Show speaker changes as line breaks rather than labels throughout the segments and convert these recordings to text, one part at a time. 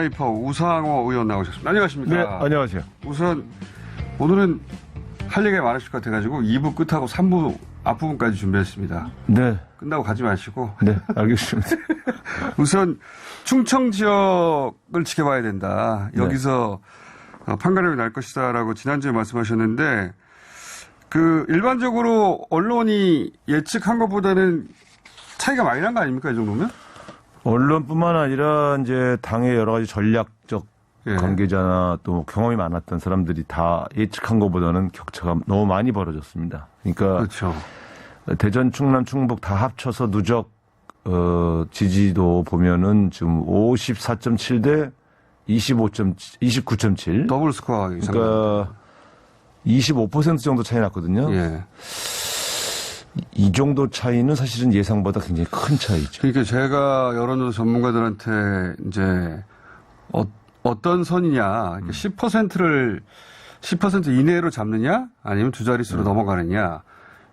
스나이퍼 우상호 의원 나오셨습니다. 안녕하십니까?
네, 안녕하세요.
우선 오늘은 할 얘기가 많으실 것 같아가지고 2부 끝하고 3부 앞부분까지 준비했습니다.
네.
끝나고 가지 마시고.
네, 알겠습니다.
우선 충청 지역을 지켜봐야 된다. 여기서 판가름이 날 것이다라고 지난주에 말씀하셨는데 그 일반적으로 언론이 예측한 것보다는 차이가 많이 난 거 아닙니까? 이 정도면?
언론뿐만 아니라 이제 당의 여러 가지 전략적 관계자나 또 경험이 많았던 사람들이 다 예측한 것보다는 격차가 너무 많이 벌어졌습니다. 그러니까
그렇죠.
대전, 충남, 충북 다 합쳐서 누적 지지도 보면은 지금 54.7 대 29.7.
더블 스코어 이상.
그러니까 25% 정도 차이 났거든요.
예.
이 정도 차이는 사실은 예상보다 굉장히 큰 차이죠.
그러니까 제가 여론조사 전문가들한테 이제 어떤 선이냐, 10% 이내로 잡느냐, 아니면 두 자릿수로 넘어가느냐.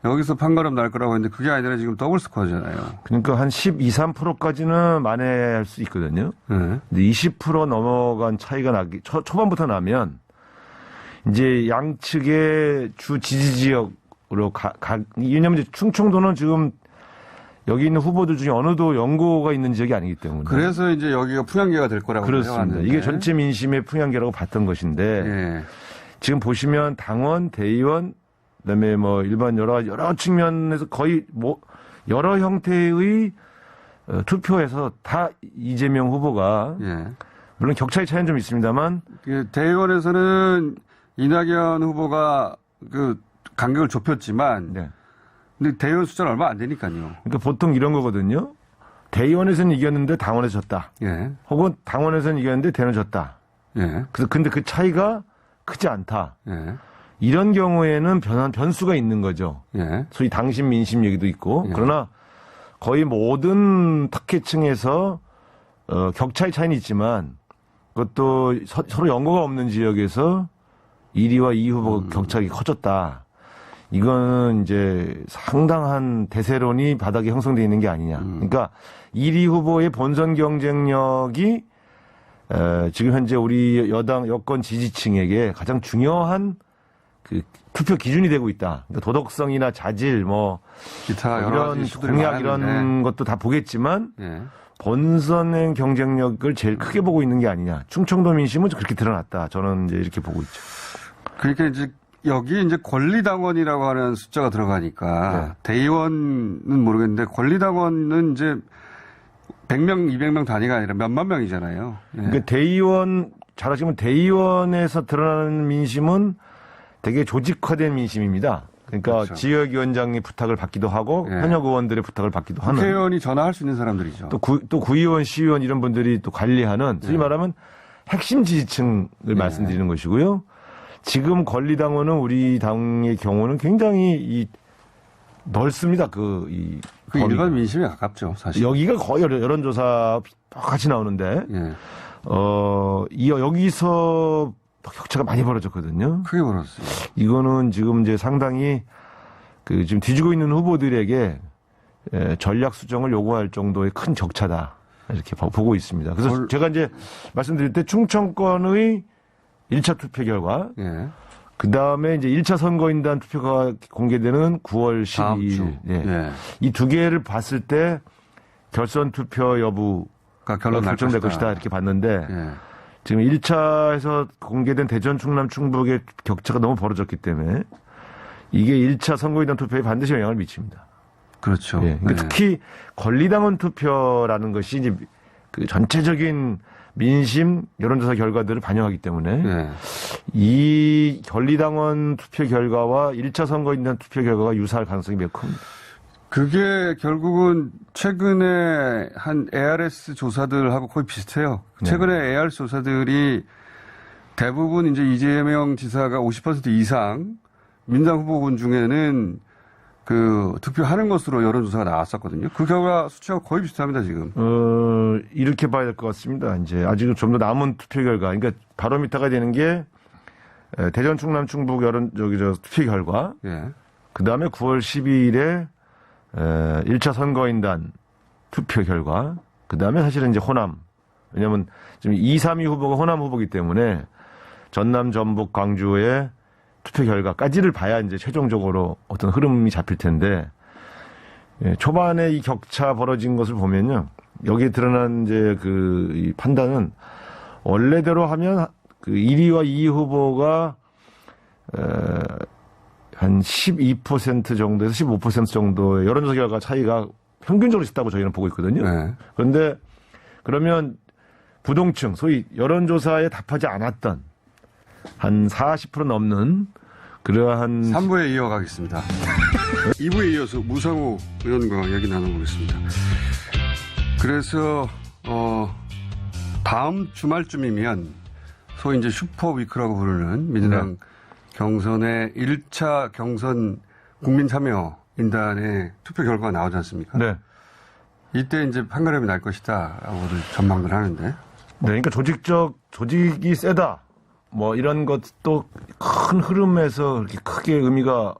여기서 판가름 날 거라고 했는데 그게 아니라 지금 더블 스코어잖아요.
그러니까 한 12, 3%까지는 만회할 수 있거든요.
네.
근데 20% 넘어간 차이가 초반부터 나면 이제 양측의 주 지지 지역으로 왜냐면 이제 충청도는 지금 여기 있는 후보들 중에 어느도 연고가 있는 지역이 아니기 때문에.
그래서 이제 여기가 풍향계가 될 거라고
그렇습니다.
해왔는데.
이게 전체 민심의 풍향계라고 봤던 것인데
예.
지금 보시면 당원, 대의원, 그다음에 뭐 일반 여러 측면에서 거의 뭐 여러 형태의 투표에서 다 이재명 후보가 물론 격차의 차이는 좀 있습니다만
대의원에서는 이낙연 후보가 그 간격을 좁혔지만 근데 대의원 숫자는 얼마 안 되니까요.
그러니까 보통 이런 거거든요. 대의원에서는 이겼는데 당원에서 졌다. 혹은 당원에서는 이겼는데 대의원 졌다. 그래서 근데 그 차이가 크지 않다. 이런 경우에는 변수가 있는 거죠. 소위 당심 민심 얘기도 있고. 그러나 거의 모든 특혜층에서 격차의 차이는 있지만 그것도 서로 연고가 없는 지역에서 1위와 2위 후보가 격차가 커졌다. 이거는 이제 상당한 대세론이 바닥에 형성되어 있는 게 아니냐. 그러니까 1위 후보의 본선 경쟁력이 지금 현재 우리 여권 지지층에게 가장 중요한 그 투표 기준이 되고 있다. 그러니까 도덕성이나 자질, 뭐
기타
이런 공약 이런 것도 다 보겠지만 본선의 경쟁력을 제일 크게 보고 있는 게 아니냐. 충청도 민심은 그렇게 드러났다. 저는 이제 이렇게 보고 있죠.
그러니까 이제 여기 이제 권리당원이라고 하는 숫자가 들어가니까 대의원은 모르겠는데 권리당원은 이제 100명, 200명 단위가 아니라 몇만 명이잖아요.
그러니까 대의원 잘 아시면 대의원에서 드러나는 민심은 되게 조직화된 민심입니다. 그러니까
그렇죠.
지역위원장의 부탁을 받기도 하고 현역 의원들의 부탁을 받기도 하는.
국회의원이 전화할 수 있는 사람들이죠.
또 구의원, 시의원 이런 분들이 또 관리하는 소위 말하면 핵심 지지층을 말씀드리는 것이고요. 지금 권리당원은 우리 당의 경우는 굉장히 넓습니다.
그 일반 민심에 가깝죠, 사실.
여기가 거의 여론조사 똑같이 나오는데 여기서 격차가 많이 벌어졌거든요.
크게 벌어졌어요.
이거는 지금 이제 상당히 지금 뒤지고 있는 후보들에게 전략 수정을 요구할 정도의 큰 격차다. 이렇게 보고 있습니다. 그래서 제가 이제 말씀드릴 때 충청권의 1차 투표 결과, 그 다음에 이제 1차 선거인단 투표가 공개되는 9월 12일. 이 두 개를 봤을 때 결선 투표 여부가 결정될 것이다. 이렇게 봤는데, 지금 1차에서 공개된 대전, 충남, 충북의 격차가 너무 벌어졌기 때문에 이게 1차 선거인단 투표에 반드시 영향을 미칩니다.
그렇죠.
그러니까 특히 권리당원 투표라는 것이 이제 그 전체적인 민심 여론조사 결과들을 반영하기 때문에 이 권리당원 투표 결과와 1차 선거인단 투표 결과가 유사할 가능성이 매우 큽니다.
그게 결국은 최근에 한 ARS 조사들하고 거의 비슷해요. 최근에 ARS 조사들이 대부분 이제 이재명 지사가 50% 이상 민당 후보군 중에는 그 득표하는 것으로 여론조사가 나왔었거든요. 그 결과 수치가 거의 비슷합니다, 지금.
이렇게 봐야 될 것 같습니다. 이제 아직은 좀 더 남은 투표 결과. 그러니까 바로미터가 되는 게 대전, 충남, 충북 투표 결과. 그 다음에 9월 12일에 1차 선거인단 투표 결과, 그 다음에 사실은 이제 호남 왜냐하면 지금 2, 3위 후보가 호남 후보이기 때문에 전남, 전북, 광주의 투표 결과까지를 봐야 이제 최종적으로 어떤 흐름이 잡힐 텐데 예, 초반에 이 격차 벌어진 것을 보면요. 여기에 드러난 이제 이 판단은 원래대로 하면 그 1위와 2위 후보가 한 12% 정도에서 15% 정도의 여론조사 결과 차이가 평균적으로 있다고 저희는 보고 있거든요. 네. 그런데 그러면 부동층, 소위 여론조사에 답하지 않았던 한 40% 넘는 그러한
3부에 이어가겠습니다. 2부에 이어서 무상호 의원과 얘기 나눠보겠습니다. 그래서 다음 주말쯤이면 소위 이제 슈퍼위크라고 부르는 민주당 네. 경선의 1차 경선 국민참여인단의 투표 결과가 나오지 않습니까? 네. 이때 이제 판가름이 날 것이다 라고들 전망을 하는데.
네, 그러니까 조직이 세다. 뭐 이런 것도 큰 흐름에서 그렇게 크게 의미가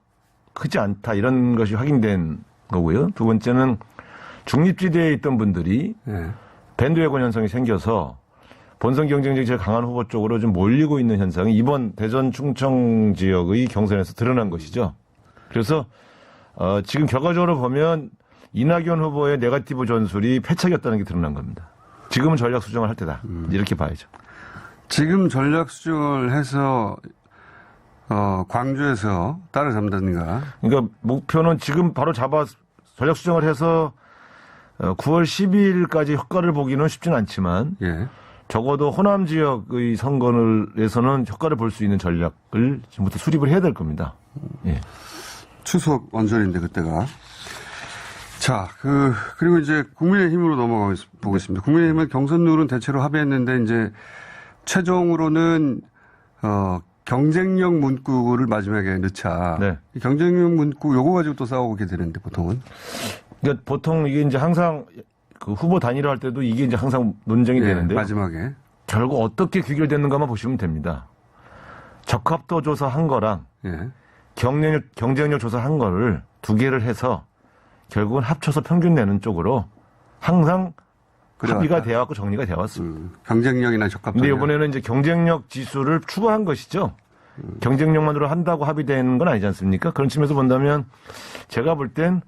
크지 않다. 이런 것이 확인된 거고요. 두 번째는 중립지대에 있던 분들이 네. 밴드웨건 현상이 생겨서 본선 경쟁력이 제일 강한 후보 쪽으로 좀 몰리고 있는 현상이 이번 대전 충청 지역의 경선에서 드러난 것이죠. 그래서 지금 결과적으로 보면 이낙연 후보의 네거티브 전술이 패착이었다는 게 드러난 겁니다. 지금은 전략 수정을 할 때다. 이렇게 봐야죠.
지금 전략 수정을 해서 광주에서 따라잡는다든가.
그러니까 목표는 지금 바로 전략 수정을 해서 9월 12일까지 효과를 보기는 쉽지는 않지만 예. 적어도 호남 지역의 선거에서는 효과를 볼 수 있는 전략을 지금부터 수립을 해야 될 겁니다. 예.
추석 원전인데 그때가. 자, 그리고 이제 국민의힘으로 넘어가 보겠습니다. 국민의힘은 경선룰은 대체로 합의했는데 이제 최종으로는 경쟁력 문구를 마지막에 넣자. 네. 이 경쟁력 문구 요거 가지고 또 싸우게 되는데 보통은.
그러니까 보통 이게 이제 항상 그 후보 단일화할 때도 이게 이제 항상 논쟁이
네,
되는데
마지막에
결국 어떻게 귀결되는가만 보시면 됩니다. 적합도 조사한 거랑 네. 경쟁력 조사한 거를 두 개를 해서 결국은 합쳐서 평균 내는 쪽으로 항상 합의가 되어 왔고 정리가 되어 왔습니다.
경쟁력이나 적합도.
근데 이번에는 이제 경쟁력 지수를 추가한 것이죠. 경쟁력만으로 한다고 합의되는 건 아니지 않습니까? 그런 측면에서 본다면 제가 볼 땐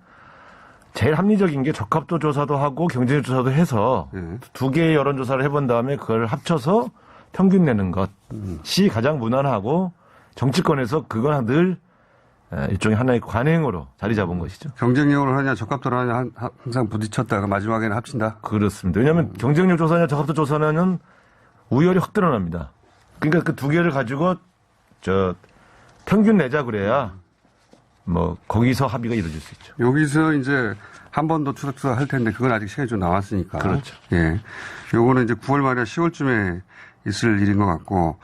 제일 합리적인 게 적합도 조사도 하고 경쟁력 조사도 해서 두 개의 여론조사를 해본 다음에 그걸 합쳐서 평균 내는 것이 가장 무난하고 정치권에서 그건 늘 일종의 하나의 관행으로 자리 잡은 것이죠.
경쟁력으로 하냐 적합도로 하냐 항상 부딪혔다가 마지막에는 합친다?
그렇습니다. 왜냐하면 경쟁력 조사냐 적합도 조사냐는 우열이 확 드러납니다. 그러니까 그 두 개를 가지고 평균 내자 그래야 뭐 거기서 합의가 이루어질 수 있죠.
여기서 이제 한 번 더 추석 할 텐데 그건 아직 시간이 좀 남았으니까.
그렇죠.
예, 요거는 이제 9월 말이나 10월쯤에 있을 일인 것 같고.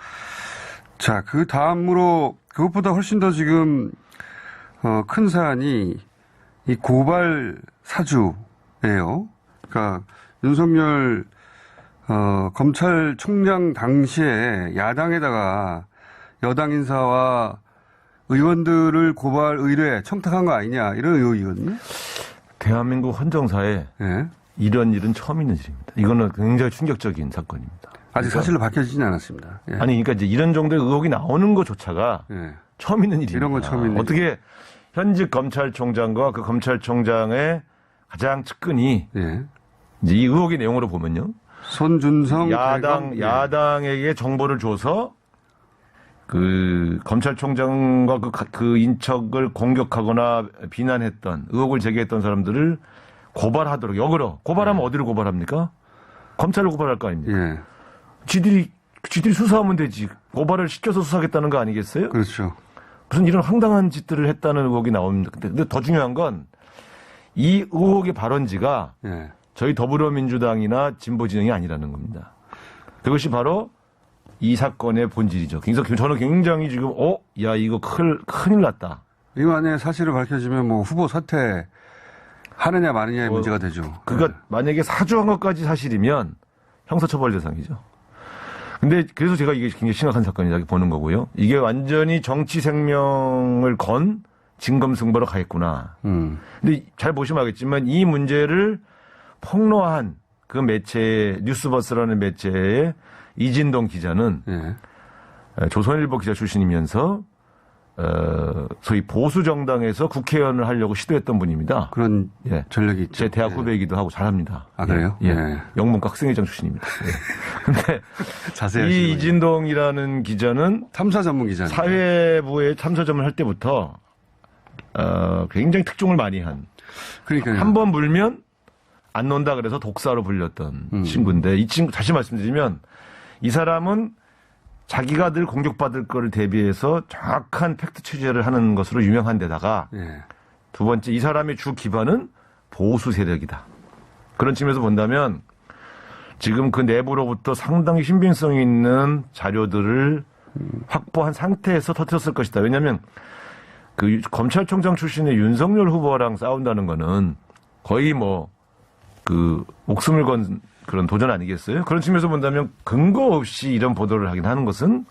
자, 그 다음으로 그것보다 훨씬 더 지금 큰 사안이 이 고발 사주예요. 그러니까 윤석열 검찰총장 당시에 야당에다가 여당 인사와 의원들을 고발 의뢰 청탁한 거 아니냐 이런 의혹이거든요.
대한민국 헌정사에 네. 이런 일은 처음 있는 일입니다. 이거는 굉장히 충격적인 사건입니다.
아직 그러니까, 사실로 밝혀지진 않았습니다. 예.
아니 그러니까 이제 이런 정도의 의혹이 나오는 것조차가 예. 처음 있는 일입니다.
이런 건 처음 있는
어떻게 현직 검찰총장과 그 검찰총장의 가장 측근이 예. 이제 이 의혹의 내용으로 보면요.
손준성
야당에게 정보를 줘서 그 검찰총장과 그 인척을 공격하거나 비난했던 의혹을 제기했던 사람들을 고발하도록 역으로 고발하면 어디를 고발합니까? 검찰을 고발할 거 아닙니까? 예. 지들이 수사하면 되지. 고발을 시켜서 수사하겠다는 거 아니겠어요?
그렇죠.
무슨 이런 황당한 짓들을 했다는 의혹이 나옵니다. 근데 더 중요한 건 이 의혹의 발원지가 예. 저희 더불어민주당이나 진보진영이 아니라는 겁니다. 그것이 바로 이 사건의 본질이죠. 그래서 저는 굉장히 지금 야 이거 큰일 났다.
이 안에 사실을 밝혀지면 뭐 후보 사퇴 하느냐 마느냐의 문제가 되죠.
그러니까 만약에 사주한 것까지 사실이면 형사처벌 대상이죠. 근데 그래서 제가 이게 굉장히 심각한 사건이라고 보는 거고요. 이게 완전히 정치 생명을 건 진검승부로 가겠구나. 근데 잘 보시면 알겠지만 이 문제를 폭로한 그 매체 뉴스버스라는 매체의 이진동 기자는 조선일보 기자 출신이면서 소위 보수 정당에서 국회의원을 하려고 시도했던 분입니다.
그런 전력이 있죠.
제 대학 후배이기도 하고 잘합니다.
아, 그래요?
영문과 학생회장 출신입니다. 근데
자세히
이 이진동이라는 기자는
탐사 전문 기자입니다.
사회부에 탐사점을 할 때부터 굉장히 특종을 많이 한.
그러니까요.
한 번 물면 안 논다 그래서 독사로 불렸던 친구인데 이 친구 다시 말씀드리면 이 사람은 자기가 늘 공격받을 거를 대비해서 정확한 팩트 취재를 하는 것으로 유명한 데다가 두 번째 이 사람의 주 기반은 보수 세력이다. 그런 측면에서 본다면 지금 그 내부로부터 상당히 신빙성 있는 자료들을 확보한 상태에서 터뜨렸을 것이다. 왜냐하면 그 검찰총장 출신의 윤석열 후보랑 싸운다는 거는 거의 뭐 그 목숨을 건 그런 도전 아니겠어요? 그런 측면에서 본다면 근거 없이 이런 보도를 하긴 하는 것은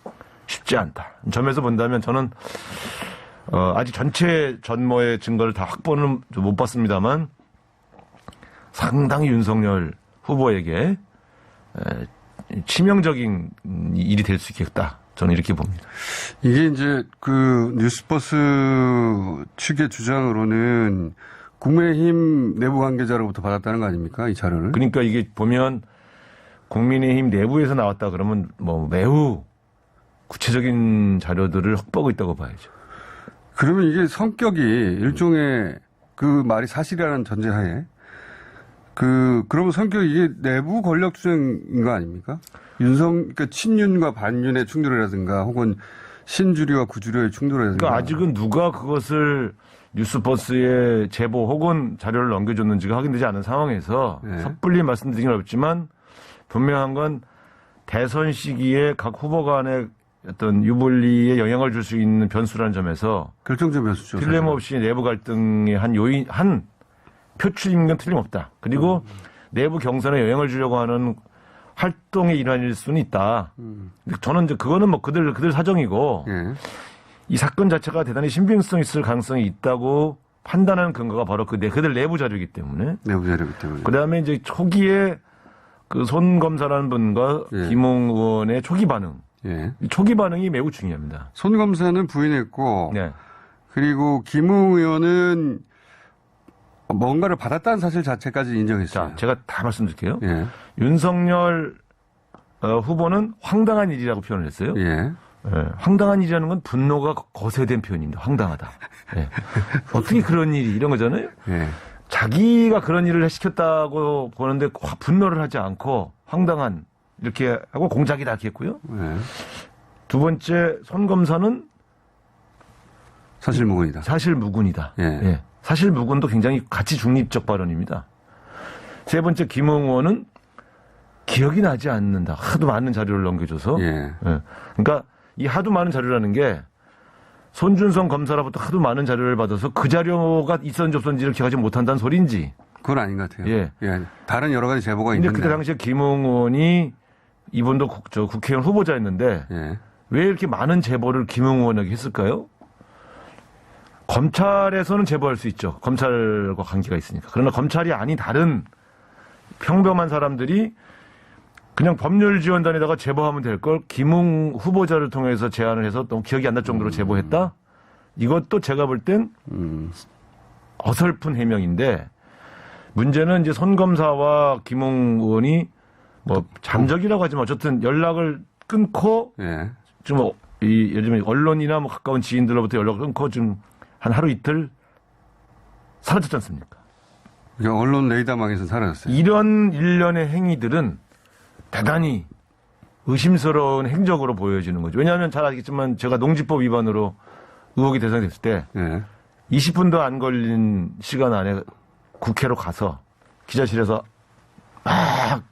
쉽지 않다. 점에서 본다면 저는 아직 전체 전모의 증거를 다 확보는 못 봤습니다만 상당히 윤석열 후보에게 치명적인 일이 될 수 있겠다. 저는 이렇게 봅니다.
이게 이제 그 뉴스버스 측의 주장으로는 국민의힘 내부 관계자로부터 받았다는 거 아닙니까? 이 자료를.
그러니까 이게 보면 국민의힘 내부에서 나왔다 그러면 뭐 매우 구체적인 자료들을 확보하고 있다고 봐야죠.
그러면 이게 성격이 일종의 그 말이 사실이라는 전제하에 그러면 성격이 이게 내부 권력 투쟁인 거 아닙니까? 그러니까 친윤과 반윤의 충돌이라든가 혹은 신주류와 구주류의 충돌이라든가.
그러니까 아직은 누가 그것을 뉴스버스에 제보 혹은 자료를 넘겨줬는지가 확인되지 않은 상황에서 섣불리 말씀드리긴 어렵지만 분명한 건 대선 시기에 각 후보 간의 어떤 유불리에 영향을 줄 수 있는 변수라는 점에서
결정적 변수죠.
틀림없이 내부 갈등의 한 표출인 건 틀림없다. 그리고 내부 경선에 영향을 주려고 하는 활동의 일환일 수는 있다. 저는 이제 그거는 뭐 그들 사정이고 이 사건 자체가 대단히 신빙성 있을 가능성이 있다고 판단하는 근거가 바로 그들 내부 자료이기 때문에.
내부 자료이기 때문에.
그 다음에 이제 초기에 그 손 검사라는 분과 김웅 의원의 초기 반응. 이 초기 반응이 매우 중요합니다.
손 검사는 부인했고, 그리고 김웅 의원은 뭔가를 받았다는 사실 자체까지 인정했어요.
자, 제가 다 말씀드릴게요. 윤석열 후보는 황당한 일이라고 표현을 했어요. 황당한 일이라는 건 분노가 거세된 표현입니다. 황당하다. 어떻게 그런 일이 이런 거잖아요. 자기가 그런 일을 시켰다고 보는데 분노를 하지 않고 황당한 이렇게 하고 공작이다 이렇게 했고요. 두 번째 손 검사는
사실무근이다.
사실무근이다. 사실무근도 굉장히 가치 중립적 발언입니다. 세 번째 김웅 의원은 기억이 나지 않는다. 하도 많은 자료를 넘겨줘서. 그러니까 이 하도 많은 자료라는 게 손준성 검사로부터 하도 많은 자료를 받아서 그 자료가 있었는지 없었는지를 기억하지 못한다는 소리인지.
그건 아닌 것 같아요. 다른 여러 가지 제보가 있는데.
근데 그때 당시에 김웅 의원이 이분도 국회의원 후보자였는데 왜 이렇게 많은 제보를 김웅 의원에게 했을까요? 검찰에서는 제보할 수 있죠. 검찰과 관계가 있으니까. 그러나 검찰이 아닌 다른 평범한 사람들이 그냥 법률지원단에다가 제보하면 될 걸 김웅 후보자를 통해서 제안을 해서 너무 기억이 안 날 정도로 제보했다? 이것도 제가 볼 땐 어설픈 해명인데 문제는 이제 손 검사와 김웅 의원이 뭐 잠적이라고 하지만 어쨌든 연락을 끊고 좀 요즘에 언론이나 뭐 가까운 지인들로부터 연락을 끊고 좀 한 하루 이틀 사라졌지 않습니까?
그러니까 언론 레이더망에서 사라졌어요.
이런 일련의 행위들은 대단히 의심스러운 행적으로 보여지는 거죠. 왜냐하면 잘 알겠지만 제가 농지법 위반으로 의혹이 대상됐을 때 20분도 안 걸린 시간 안에 국회로 가서 기자실에서 막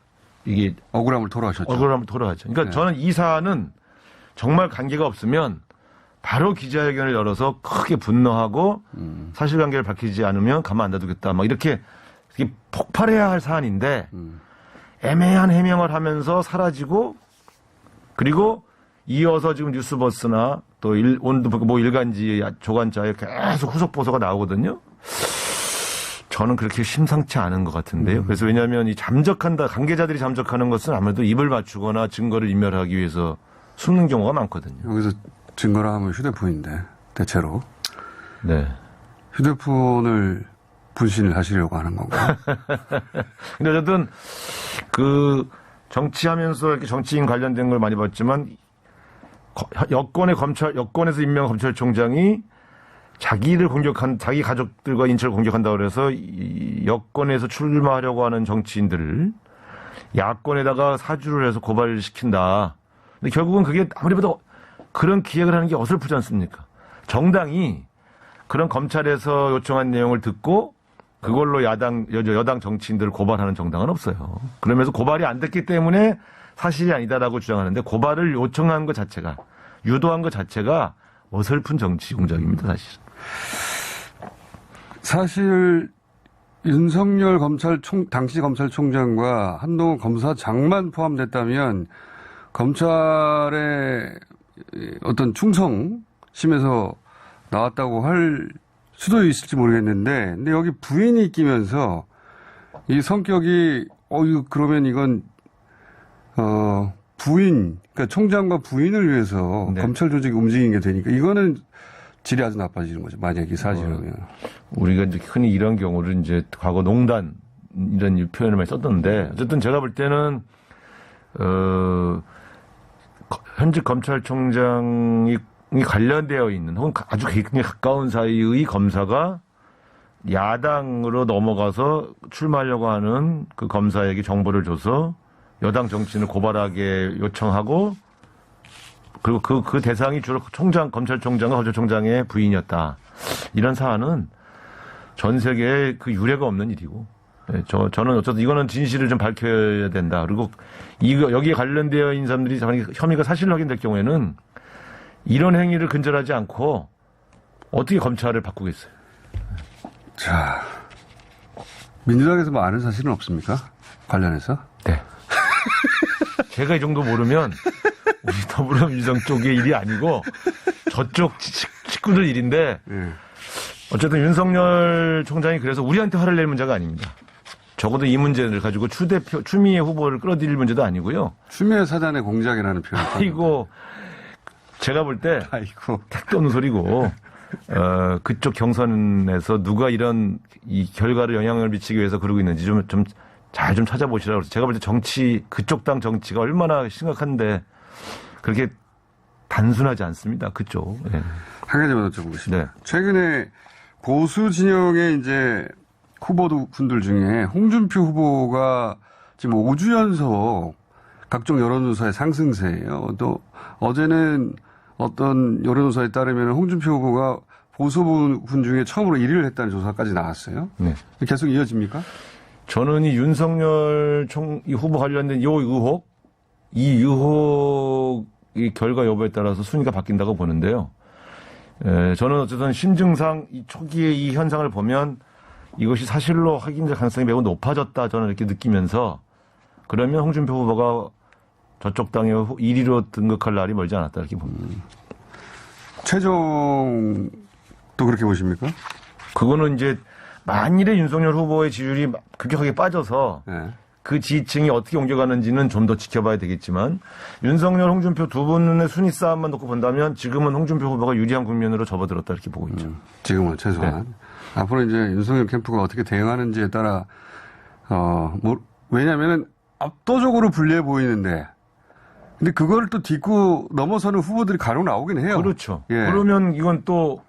이게
억울함을 토로하셨죠.
그러니까 저는 이 사안은 정말 관계가 없으면 바로 기자회견을 열어서 크게 분노하고 사실관계를 밝히지 않으면 가만 안 놔두겠다. 막 이렇게 폭발해야 할 사안인데 애매한 해명을 하면서 사라지고 그리고 이어서 지금 뉴스버스나 또 오늘도 뭐 일간지 조간자에 계속 후속 보도가 나오거든요. 저는 그렇게 심상치 않은 것 같은데요. 그래서 왜냐하면 이 잠적한다, 관계자들이 잠적하는 것은 아무래도 입을 맞추거나 증거를 인멸하기 위해서 숨는 경우가 많거든요.
여기서 증거라 하면 휴대폰인데, 대체로.
네.
휴대폰을 분신을 하시려고 하는 건가요?
근데 어쨌든 그 정치하면서 이렇게 정치인 관련된 걸 많이 봤지만 여권에서 임명한 검찰총장이 자기를 공격한, 자기 가족들과 인처를 공격한다고 그래서 이 여권에서 출마하려고 하는 정치인들을 야권에다가 사주를 해서 고발을 시킨다. 근데 결국은 그게 아무리 봐도 그런 기획을 하는 게 어설프지 않습니까? 정당이 그런 검찰에서 요청한 내용을 듣고 그걸로 여당 정치인들을 고발하는 정당은 없어요. 그러면서 고발이 안 됐기 때문에 사실이 아니다라고 주장하는데 고발을 요청한 것 자체가, 유도한 것 자체가 어설픈 정치 공작입니다, 사실.
사실 윤석열 당시 검찰총장과 한동훈 검사장만 포함됐다면 검찰의 어떤 충성심에서 나왔다고 할 수도 있을지 모르겠는데, 근데 여기 부인이 끼면서 이 성격이 그러면 이건 부인, 그러니까 총장과 부인을 위해서
네.
검찰 조직이 움직이는 게 되니까 이거는 질이 아주 나빠지는 거죠. 만약에 사실이면.
우리가 이제 흔히 이런 경우를 이제 과거 농단 이런 표현을 많이 썼던데, 어쨌든 제가 볼 때는 현직 검찰총장이 관련되어 있는 혹은 아주 굉장히 가까운 사이의 검사가 야당으로 넘어가서 출마하려고 하는 그 검사에게 정보를 줘서 여당 정치인을 고발하게 요청하고, 그리고 그 대상이 주로 검찰총장과 검찰총장의 부인이었다. 이런 사안은 전 세계에 그 유례가 없는 일이고, 저는 어쨌든 이거는 진실을 좀 밝혀야 된다. 그리고 여기에 관련되어 있는 사람들이 혐의가 사실로 확인될 경우에는 이런 행위를 근절하지 않고 어떻게 검찰을 바꾸겠어요?
자, 민주당에서 뭐 아는 사실은 없습니까? 관련해서?
네. 제가 이 정도 모르면 우리 더불어민주당 쪽의 일이 아니고 저쪽 식구들 일인데, 어쨌든 윤석열 총장이 그래서 우리한테 화를 낼 문제가 아닙니다. 적어도 이 문제를 가지고 추미애 후보를 끌어들일 문제도 아니고요.
추미애 사단의 공작이라는 표현.
아이고, 제가 볼 때 택도 없는 소리고, 그쪽 경선에서 누가 이런 이 결과를 영향을 미치기 위해서 그러고 있는지 잘 좀 찾아보시라고. 제가 볼 때 그쪽 당 정치가 얼마나 심각한데 그렇게 단순하지 않습니다. 그쪽. 네.
한 가지만 여쭤보겠습니다.
네.
최근에 보수 진영의 이제 후보분들 중에 홍준표 후보가 지금 5주 연속 각종 여론조사의 상승세예요. 또 어제는 어떤 여론조사에 따르면 홍준표 후보가 보수분 중에 처음으로 1위를 했다는 조사까지 나왔어요.
네.
계속 이어집니까? 저는
이 윤석열 이 후보 관련된 이 의혹의 결과 여부에 따라서 순위가 바뀐다고 보는데요. 저는 어쨌든 신증상 이 초기의 이 현상을 보면 이것이 사실로 확인될 가능성이 매우 높아졌다, 저는 이렇게 느끼면서, 그러면 홍준표 후보가 저쪽 당의 1위로 등극할 날이 멀지 않았다, 이렇게 봅니다.
최종도 그렇게 보십니까?
그거는 이제 만일에 윤석열 후보의 지지율이 급격하게 빠져서 그 지지층이 어떻게 옮겨가는지는 좀 더 지켜봐야 되겠지만, 윤석열, 홍준표 두 분의 순위 싸움만 놓고 본다면 지금은 홍준표 후보가 유리한 국면으로 접어들었다, 이렇게 보고 있죠.
지금은 최소한. 네. 앞으로 이제 윤석열 캠프가 어떻게 대응하는지에 따라, 왜냐면은 압도적으로 불리해 보이는데, 근데 그거를 또 딛고 넘어서는 후보들이 간혹 나오긴 해요.
그렇죠. 그러면 이건 또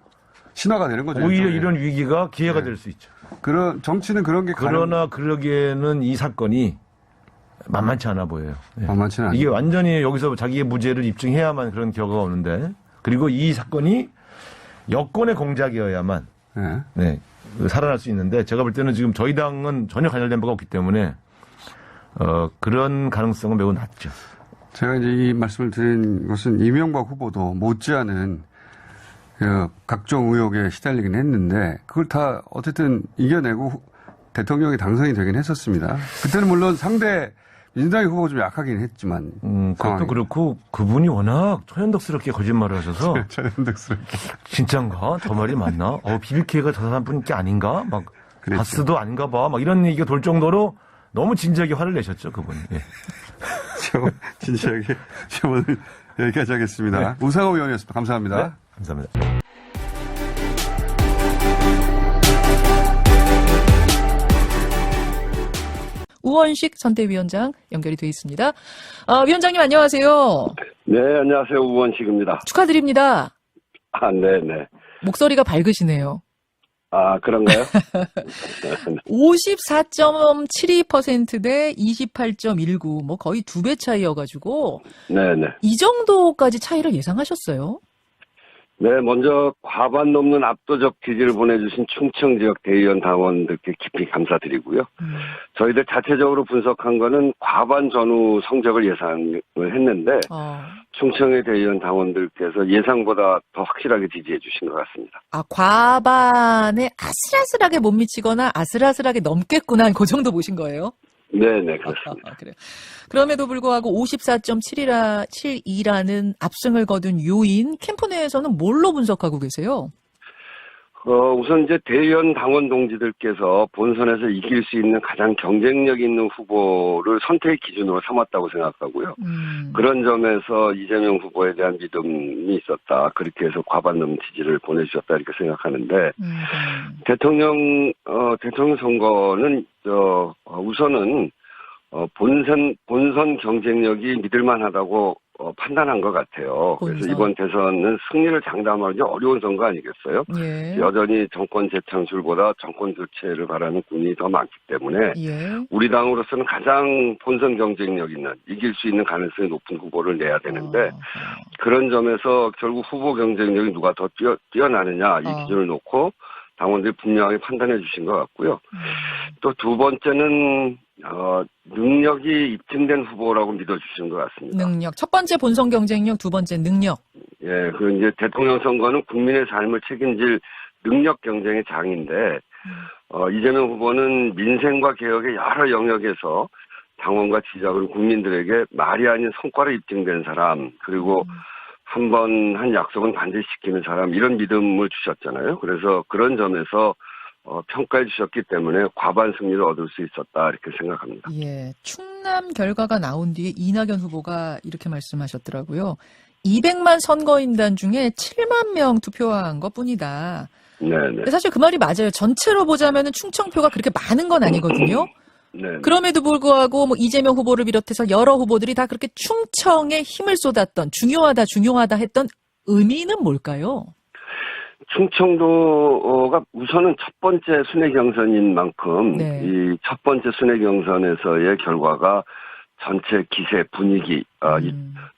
신화가 되는 거죠.
오히려 이런 위기가 기회가 될 수 있죠.
정치는 그런 게
그러나 그러기에는 이 사건이 만만치 않아 보여요.
만만치는
이게 완전히 여기서 자기의 무죄를 입증해야만 그런 결과가 오는데, 그리고 이 사건이 여권의 공작이어야만 살아날 수 있는데, 제가 볼 때는 지금 저희 당은 전혀 관련된 바가 없기 때문에 그런 가능성은 매우 낮죠.
제가 이제 이 말씀을 드린 것은 이명박 후보도 못지않은 각종 의혹에 시달리긴 했는데, 그걸 다 어쨌든 이겨내고 대통령이 당선이 되긴 했었습니다. 그때는 물론 상대 민주당의 후보가 좀 약하긴 했지만.
그것도 그렇고 그분이 워낙 초현덕스럽게 거짓말을 하셔서.
초현덕스럽게.
진짠가? 저 말이 맞나? BBK가 저 사람 분께 아닌가? 막
그랬죠.
바스도 안 가봐. 막 이런 얘기가 돌 정도로 너무 진지하게 화를 내셨죠, 그분이. 예.
진지하게 오늘 여기까지 하겠습니다. 네. 우상호 의원이었습니다. 감사합니다.
네, 감사합니다.
우원식 선대위원장 연결이 돼 있습니다. 위원장님 안녕하세요.
네, 안녕하세요. 우원식입니다.
축하드립니다.
네네.
목소리가 밝으시네요.
그런가요?
54.72% 대 28.19, 뭐 거의 2배 차이여가지고.
네네.
이 정도까지 차이를 예상하셨어요?
네, 먼저 과반 넘는 압도적 지지를 보내주신 충청 지역 대의원 당원들께 깊이 감사드리고요. 저희들 자체적으로 분석한 거는 과반 전후 성적을 예상을 했는데 충청의 대의원 당원들께서 예상보다 더 확실하게 지지해 주신 것 같습니다.
과반에 아슬아슬하게 못 미치거나 아슬아슬하게 넘겠구나, 그 정도 보신 거예요?
네네, 그렇습니다.
그래요. 그럼에도 불구하고 54.72라는 압승을 거둔 요인, 캠프 내에서는 뭘로 분석하고 계세요?
우선 이제 대의원 당원 동지들께서 본선에서 이길 수 있는 가장 경쟁력 있는 후보를 선택 기준으로 삼았다고 생각하고요. 그런 점에서 이재명 후보에 대한 믿음이 있었다. 그렇게 해서 과반 넘는 지지를 보내주셨다 이렇게 생각하는데 대통령 선거는 우선은 본선 경쟁력이 믿을만하다고 판단한 것 같아요. 그래서 이번 대선은 승리를 장담하기 어려운 선거 아니겠어요?
예.
여전히 정권 재창출보다 정권 교체를 바라는 국민이 더 많기 때문에 우리 당으로서는 가장 본선 경쟁력 있는, 이길 수 있는 가능성이 높은 후보를 내야 되는데 그런 점에서 결국 후보 경쟁력이 누가 더 뛰어나느냐 이 기준을 놓고 당원들이 분명하게 판단해 주신 것 같고요. 또 두 번째는 능력이 입증된 후보라고 믿어주시는 것 같습니다.
능력. 첫 번째 본선 경쟁력, 두 번째 능력.
예, 이제 대통령 선거는 국민의 삶을 책임질 능력 경쟁의 장인데, 이재명 후보는 민생과 개혁의 여러 영역에서 당원과 지지자 그리고 국민들에게 말이 아닌 성과로 입증된 사람, 그리고 한 번 한 약속은 반드시 지키는 사람, 이런 믿음을 주셨잖아요. 그래서 그런 점에서 평가해 주셨기 때문에 과반 승리를 얻을 수 있었다 이렇게 생각합니다.
예, 충남 결과가 나온 뒤에 이낙연 후보가 이렇게 말씀하셨더라고요. 200만 선거인단 중에 7만 명 투표한 것뿐이다.
네네.
사실 그 말이 맞아요. 전체로 보자면은 충청표가 그렇게 많은 건 아니거든요.
네.
그럼에도 불구하고 뭐 이재명 후보를 비롯해서 여러 후보들이 다 그렇게 충청에 힘을 쏟았던, 중요하다 했던 의미는 뭘까요?
충청도가 우선은 첫 번째 순회 경선인 만큼 이 첫 번째 순회 경선에서의 결과가 전체 기세, 분위기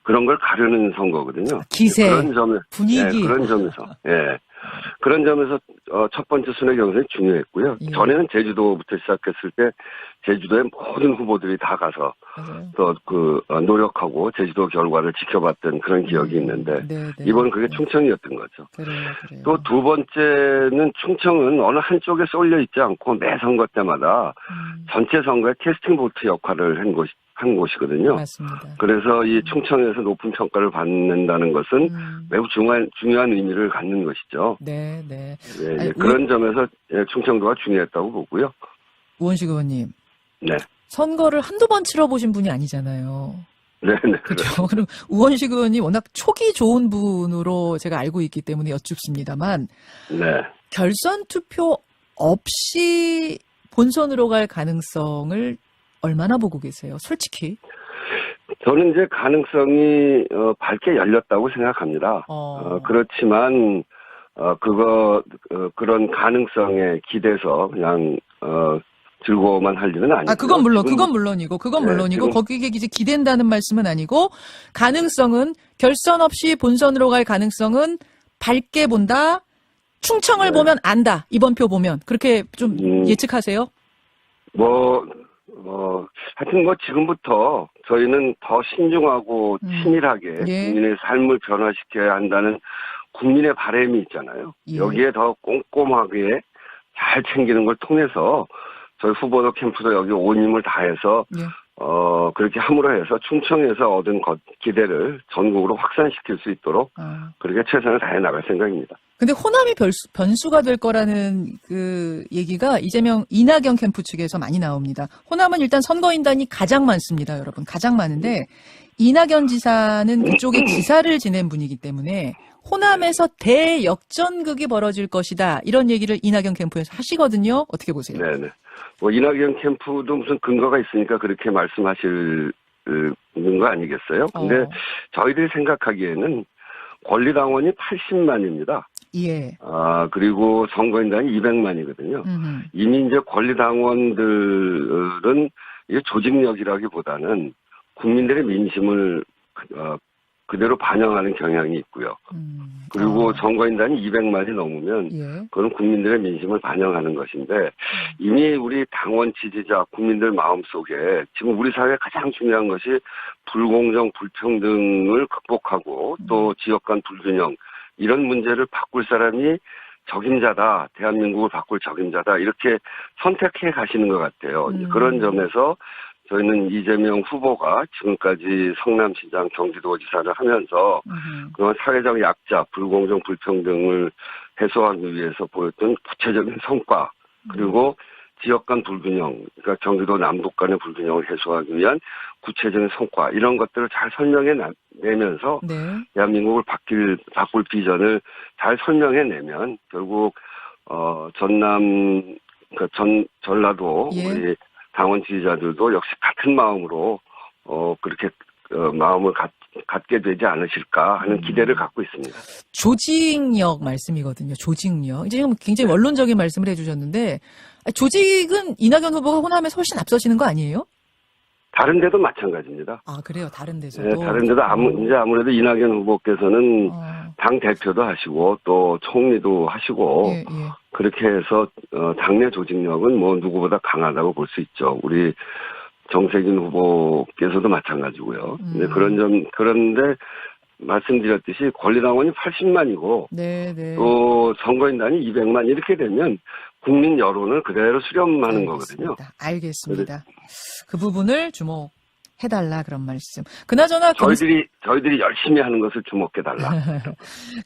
그런 걸 가르는 선거거든요.
기세,
그런 점에
분위기.
그런 점에서 첫 번째 순회 경선이 중요했고요. 전에는 제주도부터 시작했을 때 제주도의 모든 후보들이 다 가서 또 노력하고 제주도 결과를 지켜봤던 그런 기억이 있는데 이번은 그게 충청이었던 거죠.
그래요.
또 두 번째는 충청은 어느 한쪽에 쏠려 있지 않고 매 선거 때마다 전체 선거에 캐스팅 보트 역할을 한 곳이거든요.
맞습니다.
그래서 이 충청에서 높은 평가를 받는다는 것은 매우 중요한 의미를 갖는 것이죠.
네.
아니, 그런 점에서 충청도가 중요했다고 보고요.
우원식 의원님.
네.
선거를 한두 번 치러보신 분이 아니잖아요.
네.
그렇죠. 그럼 우원식 의원이 워낙 촉이 좋은 분으로 제가 알고 있기 때문에 여쭙습니다만.
네.
결선 투표 없이 본선으로 갈 가능성을 얼마나 보고 계세요? 솔직히.
저는 이제 가능성이 밝게 열렸다고 생각합니다. 그렇지만 그런 가능성에 기대서 그냥 즐거워만 할 일은 아니고.
그건 물론이고 거기에 이제 기댄다는 말씀은 아니고 가능성은 결선 없이 본선으로 갈 가능성은 밝게 본다. 충청을 보면 안다. 이번 표 보면 그렇게 좀 예측하세요?
하여튼 지금부터 저희는 더 신중하고 치밀하게 국민의 삶을 변화시켜야 한다는 국민의 바람이 있잖아요. 여기에 더 꼼꼼하게 잘 챙기는 걸 통해서 저희 후보도 캠프도 여기 온 힘을 다해서 그렇게 함으로 해서 충청에서 얻은 기대를 전국으로 확산시킬 수 있도록 그렇게 최선을 다해 나갈 생각입니다.
근데 호남이 변수가 될 거라는 그 얘기가 이낙연 캠프 측에서 많이 나옵니다. 호남은 일단 선거인단이 가장 많습니다, 여러분. 가장 많은데 이낙연 지사는 그쪽에 지사를 지낸 분이기 때문에 호남에서 대역전극이 벌어질 것이다. 이런 얘기를 이낙연 캠프에서 하시거든요. 어떻게 보세요?
네네. 뭐 이낙연 캠프도 무슨 근거가 있으니까 그렇게 말씀하실 거 아니겠어요? 근데 저희들이 생각하기에는 권리당원이 80만입니다.
예.
그리고 선거인단이 200만이거든요. 이미 이제 권리당원들은 이게 조직력이라기보다는 국민들의 민심을 그대로 반영하는 경향이 있고요. 그리고 선거인단이 200만이 넘으면 그건 국민들의 민심을 반영하는 것인데 이미 우리 당원 지지자 국민들 마음속에 지금 우리 사회에 가장 중요한 것이 불공정, 불평등을 극복하고 또 지역 간 불균형 이런 문제를 바꿀 사람이 적임자다. 대한민국을 바꿀 적임자다. 이렇게 선택해 가시는 것 같아요. 그런 점에서 저희는 이재명 후보가 지금까지 성남시장, 경기도지사를 하면서 그런 사회적 약자, 불공정, 불평등을 해소하기 위해서 보였던 구체적인 성과 그리고 지역 간 불균형, 그러니까 경기도 남북 간의 불균형을 해소하기 위한 구체적인 성과 이런 것들을 잘 설명해 내면서 대한민국을 바꿀 비전을 잘 설명해 내면 결국 전라도 우리 당원 지지자들도 역시 같은 마음으로 그렇게 마음을 갖게 되지 않으실까 하는 기대를 갖고 있습니다.
조직력 말씀이거든요. 조직력. 이제 지금 굉장히 원론적인 말씀을 해주셨는데 조직은 이낙연 후보가 호남에서 훨씬 앞서시는 거 아니에요?
다른 데도 마찬가지입니다.
그래요? 다른 데서도?
네, 다른 데도 이제 아무래도 이낙연 후보께서는 당 대표도 하시고 또 총리도 하시고 그렇게 해서 당내 조직력은 뭐 누구보다 강하다고 볼 수 있죠. 우리 정세균 후보께서도 마찬가지고요. 네, 그런데 말씀드렸듯이 권리당원이 80만이고 또 선거인단이 200만 이렇게 되면 국민 여론을 그대로 수렴하는 거거든요.
알겠습니다. 그 부분을 주목해달라 그런 말씀. 그나저나
저희들이 열심히 하는 것을 주목해달라.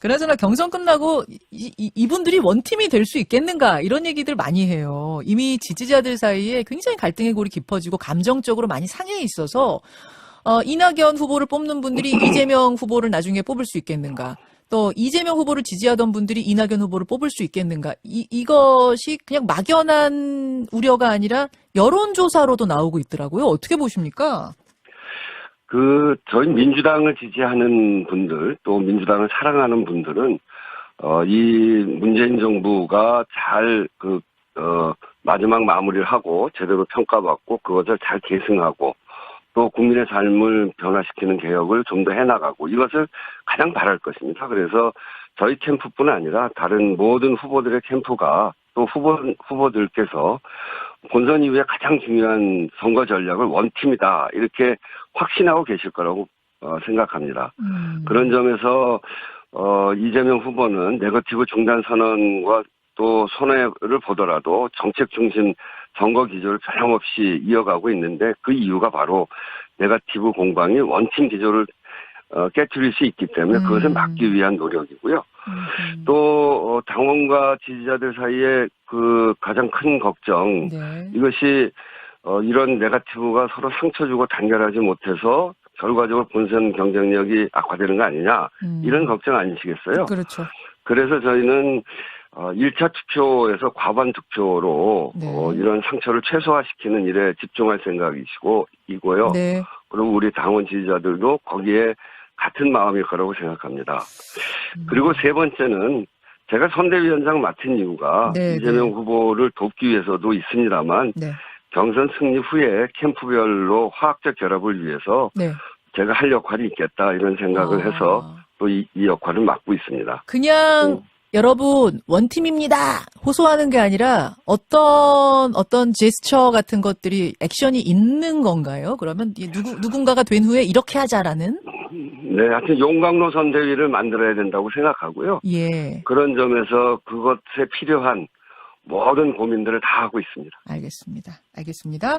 그나저나 경선 끝나고 이분들이 원팀이 될 수 있겠는가 이런 얘기들 많이 해요. 이미 지지자들 사이에 굉장히 갈등의 골이 깊어지고 감정적으로 많이 상해 있어서 이낙연 후보를 뽑는 분들이 이재명 후보를 나중에 뽑을 수 있겠는가. 또 이재명 후보를 지지하던 분들이 이낙연 후보를 뽑을 수 있겠는가. 이것이 그냥 막연한 우려가 아니라 여론조사로도 나오고 있더라고요. 어떻게 보십니까?
저희 민주당을 지지하는 분들 또 민주당을 사랑하는 분들은 이 문재인 정부가 잘 마지막 마무리를 하고 제대로 평가받고 그것을 잘 계승하고 또 국민의 삶을 변화시키는 개혁을 좀 더 해나가고 이것을 가장 바랄 것입니다. 그래서 저희 캠프뿐 아니라 다른 모든 후보들의 캠프가 또 후보들께서 본선 이후에 가장 중요한 선거 전략을 원팀이다 이렇게 확신하고 계실 거라고 생각합니다. 그런 점에서 이재명 후보는 네거티브 중단 선언과 또 손해를 보더라도 정책 중심 선거 기조를 변함없이 이어가고 있는데 그 이유가 바로 네거티브 공방이 원팀 기조를 깨트릴 수 있기 때문에 그것을 막기 위한 노력이고요. 또 당원과 지지자들 사이에 그 가장 큰 걱정 이것이 이런 네거티브가 서로 상처 주고 단결하지 못해서 결과적으로 본선 경쟁력이 악화되는 거 아니냐 이런 걱정 아니시겠어요?
그렇죠.
그래서 저희는 1차 투표에서 과반 투표로 이런 상처를 최소화시키는 일에 집중할 생각이고요. 그리고 우리 당원 지지자들도 거기에 같은 마음일 거라고 생각합니다. 그리고 세 번째는 제가 선대위원장 맡은 이유가 이재명 후보를 돕기 위해서도 있습니다만 경선 승리 후에 캠프별로 화학적 결합을 위해서 제가 할 역할이 있겠다 이런 생각을 해서 또 이 역할을 맡고 있습니다.
그냥 여러분 원팀입니다 호소하는 게 아니라 어떤 제스처 같은 것들이 액션이 있는 건가요? 그러면 누군가가 된 후에 이렇게 하자라는?
네, 하여튼 용광로 선대위를 만들어야 된다고 생각하고요. 그런 점에서 그것에 필요한 모든 고민들을 다 하고 있습니다.
알겠습니다.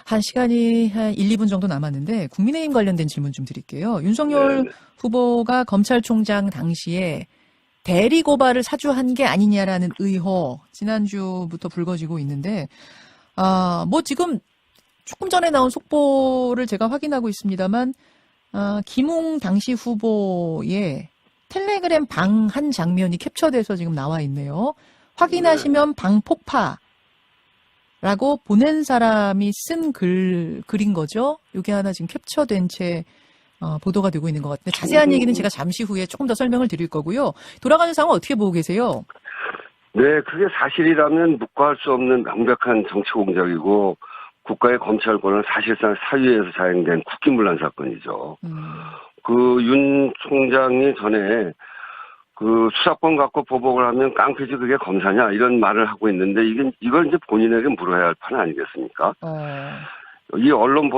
한 시간이 한 1, 2분 정도 남았는데 국민의힘 관련된 질문 좀 드릴게요. 윤석열
네네.
후보가 검찰총장 당시에 대리 고발을 사주한 게 아니냐라는 의혹 지난주부터 불거지고 있는데 뭐 지금 조금 전에 나온 속보를 제가 확인하고 있습니다만 김웅 당시 후보의 텔레그램 방 한 장면이 캡처돼서 지금 나와 있네요. 확인하시면 방폭파라고 보낸 사람이 쓴 글인 거죠. 이게 하나 지금 캡처된 채 보도가 되고 있는 것 같은데 자세한 얘기는 제가 잠시 후에 조금 더 설명을 드릴 거고요. 돌아가는 상황 어떻게 보고 계세요?
네, 그게 사실이라면 묵과할 수 없는 명백한 정치 공작이고 국가의 검찰권은 사실상 사유에서 자행된 국기문란 사건이죠. 그 윤 총장이 전에 그 수사권 갖고 보복을 하면 깡패지 그게 검사냐 이런 말을 하고 있는데 이걸 이제 본인에게 물어야 할 판 아니겠습니까? 이 언론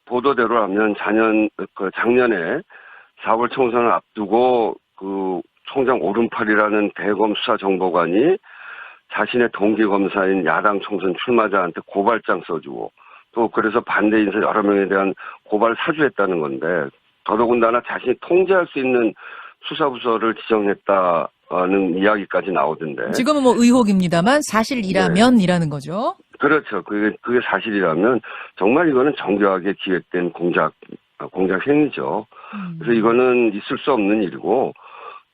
보도대로라면 작년에 4월 총선을 앞두고 그 총장 오른팔이라는 대검 수사정보관이 자신의 동기 검사인 야당 총선 출마자한테 고발장 써주고 또 그래서 반대 인사 여러 명에 대한 고발 사주했다는 건데 더더군다나 자신이 통제할 수 있는 수사부서를 지정했다는 이야기까지 나오던데. 지금은
뭐 의혹입니다만 사실이라면이라는 거죠.
그렇죠. 그게 사실이라면 정말 이거는 정교하게 기획된 공작 행위죠. 그래서 이거는 있을 수 없는 일이고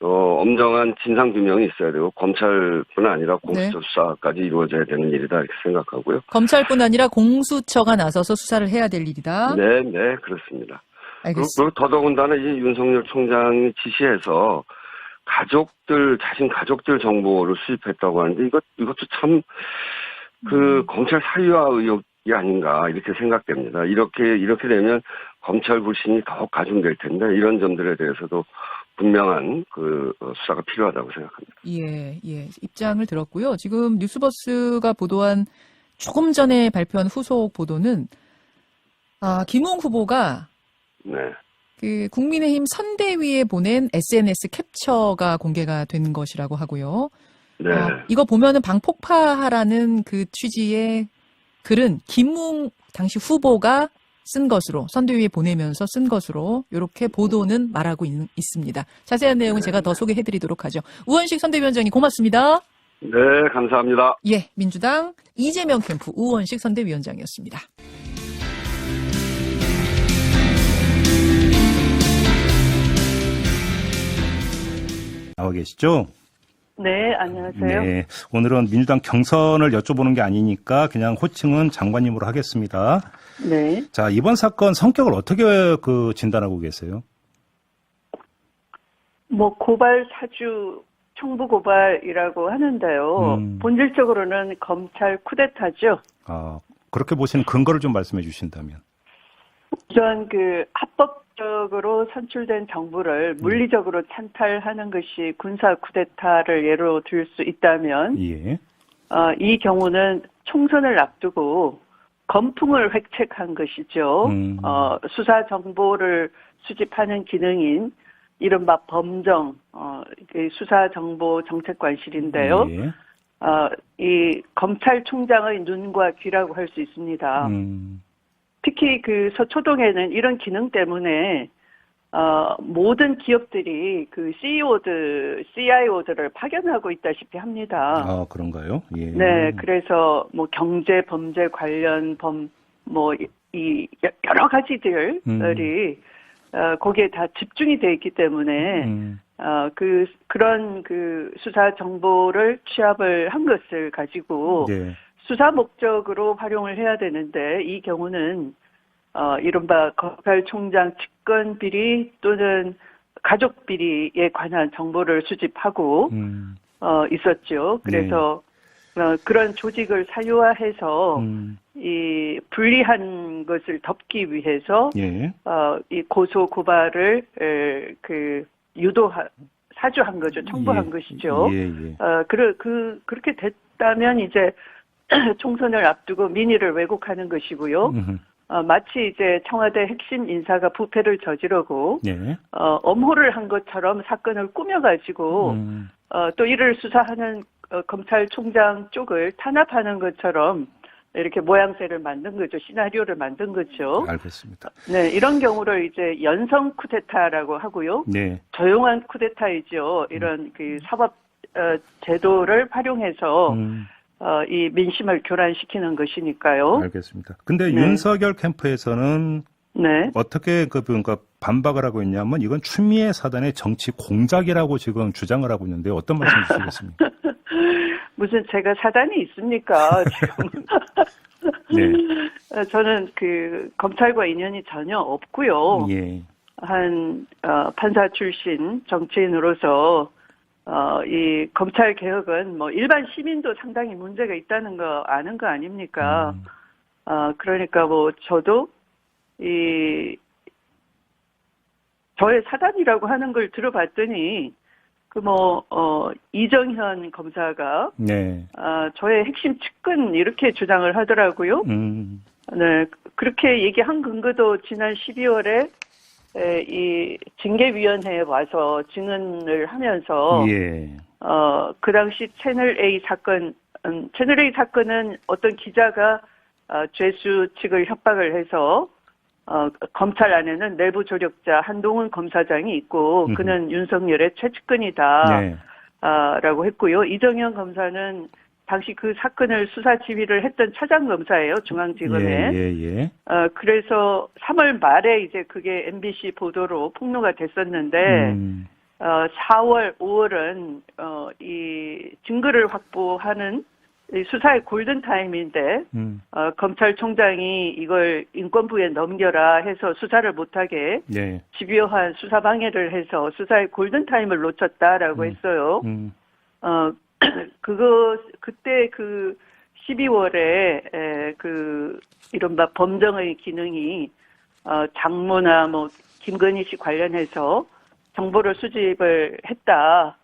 엄정한 진상 규명이 있어야 되고 검찰뿐 아니라 공수처 수사까지 이루어져야 되는 일이다 이렇게 생각하고요.
검찰뿐 아니라 공수처가 나서서 수사를 해야 될 일이다.
네, 그렇습니다.
알겠습니다.
그리고 더더군다나 이 윤석열 총장이 지시해서 자신 가족들 정보를 수집했다고 하는데 이것도 참 검찰 사유화 의혹이 아닌가 이렇게 생각됩니다. 이렇게 되면 검찰 불신이 더욱 가중될 텐데 이런 점들에 대해서도 분명한 수사가 필요하다고 생각합니다.
예. 입장을 들었고요. 지금 뉴스버스가 보도한 조금 전에 발표한 후속 보도는 김웅 후보가 그 국민의힘 선대위에 보낸 SNS 캡처가 공개가 된 것이라고 하고요.
네.
이거 보면은 방폭파하라는 그 취지의 글은 김웅 당시 후보가 쓴 것으로 선대위에 보내면서 쓴 것으로 이렇게 보도는 말하고 있습니다. 자세한 내용은 제가 더 소개해드리도록 하죠. 우원식 선대위원장님 고맙습니다.
네, 감사합니다.
예, 민주당 이재명 캠프 우원식 선대위원장이었습니다.
나와 계시죠?
네, 안녕하세요.
네, 오늘은 민주당 경선을 여쭤보는 게 아니니까 그냥 호칭은 장관님으로 하겠습니다.
네.
자, 이번 사건 성격을 어떻게 진단하고 계세요?
고발 사주 청부 고발이라고 하는데요. 본질적으로는 검찰 쿠데타죠.
그렇게 보시는 근거를 좀 말씀해 주신다면.
우선 합법적으로 선출된 정부를 물리적으로 찬탈하는 것이 군사 쿠데타를 예로 들 수 있다면,
예.
이 경우는 총선을 앞두고 검풍을 획책한 것이죠. 수사 정보를 수집하는 기능인 이른바 범정, 수사 정보 정책관실인데요.
예.
이 검찰총장의 눈과 귀라고 할 수 있습니다. 특히 서초동에는 이런 기능 때문에 모든 기업들이 CIO들을 파견하고 있다시피 합니다.
그런가요? 예.
네, 그래서 경제 범죄 관련 이 여러 가지들이 거기에 다 집중이 돼 있기 때문에 그런 수사 정보를 취합을 한 것을 가지고 수사 목적으로 활용을 해야 되는데 이 경우는 이른바 검찰총장 직권 비리 또는 가족 비리에 관한 정보를 수집하고 있었죠. 그래서 그런 조직을 사유화해서 이 불리한 것을 덮기 위해서 이 고소 고발을 사주한 거죠. 청부한 것이죠. 그렇게 됐다면 이제 총선을 앞두고 민의를 왜곡하는 것이고요. 마치 이제 청와대 핵심 인사가 부패를 저지르고 엄호를 한 것처럼 사건을 꾸며가지고 또 이를 수사하는 검찰총장 쪽을 탄압하는 것처럼 이렇게 모양새를 만든 거죠. 시나리오를 만든 거죠.
알겠습니다.
네, 이런 경우를 이제 연성 쿠데타라고 하고요.
네.
조용한 쿠데타이죠. 이런 그 사법 제도를 활용해서 이 민심을 교란시키는 것이니까요.
알겠습니다. 근데 윤석열 캠프에서는
네.
어떻게 그러니까 반박을 하고 있냐면 이건 추미애 사단의 정치 공작이라고 지금 주장을 하고 있는데 어떤 말씀 주시겠습니까?
무슨 제가 사단이 있습니까? 지금.
네.
저는 그 검찰과 인연이 전혀 없고요.
예.
판사 출신 정치인으로서 이 검찰 개혁은 뭐 일반 시민도 상당히 문제가 있다는 거 아는 거 아닙니까? 그러니까 뭐 저도 저의 사단이라고 하는 걸 들어봤더니 이정현 검사가
네.
저의 핵심 측근 이렇게 주장을 하더라고요. 네, 그렇게 얘기한 근거도 지난 12월에 이 징계위원회에 와서 증언을 하면서
예.
그 당시 채널A 사건은 어떤 기자가 죄수 측을 협박을 해서 검찰 안에는 내부 조력자 한동훈 검사장이 있고 그는 윤석열의 최측근이다.
네.
라고 했고요. 이정현 검사는 당시 그 사건을 수사 지휘를 했던 차장검사예요. 중앙지검에.
예.
그래서 3월 말에 이제 그게 MBC 보도로 폭로가 됐었는데 4월, 5월은 이 증거를 확보하는 이 수사의 골든타임인데 검찰총장이 이걸 인권부에 넘겨라 해서 수사를 못하게
네.
집요한 수사 방해를 해서 수사의 골든타임을 놓쳤다라고 했어요. 그때 그 12월에 그 이른바 범정의 기능이 장모나 뭐 김건희 씨 관련해서 정보를 수집을 했다.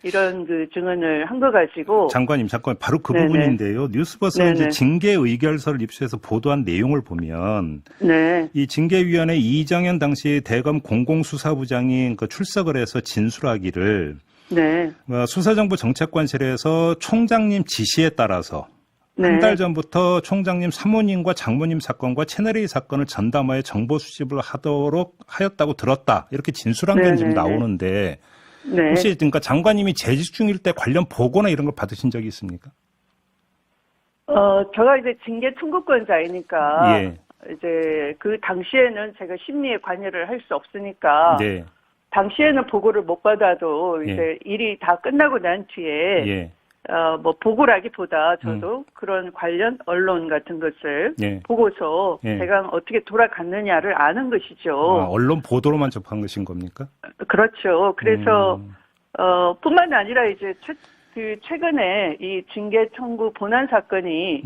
이런 그 증언을 한 거 가지고.
장관님, 잠깐 바로 그
네네.
부분인데요. 뉴스버스가 이제 징계 의결서를 입수해서 보도한 내용을 보면
네.
이 징계위원회 이정현 당시 대검 공공수사부장이 출석을 해서 진술하기를
네.
수사정부 정책관실에서 총장님 지시에 따라서
네.
한 달 전부터 총장님 사모님과 장모님 사건과 채널A 사건을 전담하여 정보 수집을 하도록 하였다고 들었다. 이렇게 진술한 게 지금 나오는데
네.
혹시 그러니까 장관님이 재직 중일 때 관련 보고나 이런 걸 받으신 적이 있습니까?
제가 이제 징계 청구권자이니까
예.
이제 그 당시에는 제가 심리에 관여를 할 수 없으니까
네.
당시에는 보고를 못 받아도 이제 일이 다 끝나고 난 뒤에
예.
뭐 보고라기보다 저도 그런 관련 언론 같은 것을 보고서 제가 어떻게 돌아갔느냐를 아는 것이죠.
언론 보도로만 접한 것인 겁니까?
그렇죠. 그래서 뿐만 아니라 이제 최근에 이 징계 청구 본안 사건이